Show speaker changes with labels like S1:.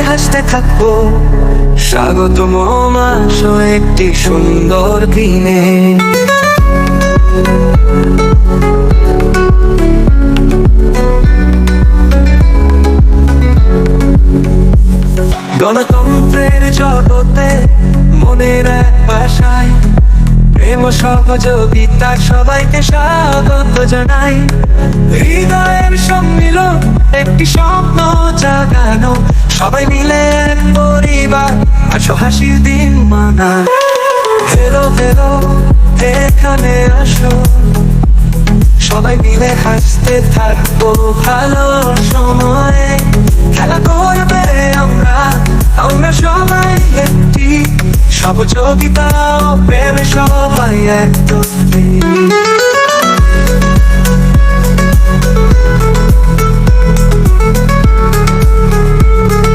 S1: হাসতে থাকবো। স্বাগতম আসো একটি সুন্দর দিনে। গণতন্ত্রের জগতে মনের এক ভাষায় প্রেম ও সহযোগিতার সবাইকে স্বাগত জানাই। হৃদয়ের সম্মিলন একটি স্বপ্ন জাগানো, সবাই মিলে এক পরিবার, আসো হাসির দিন মানাই। হেলো হেলো এখানে আসো, সবাই মিলে হাসতে থাকবো ভালো সময়ে। খেলা করবে আমরা সবাই একটি, সহযোগিতা ও প্রেমে সবাই এক।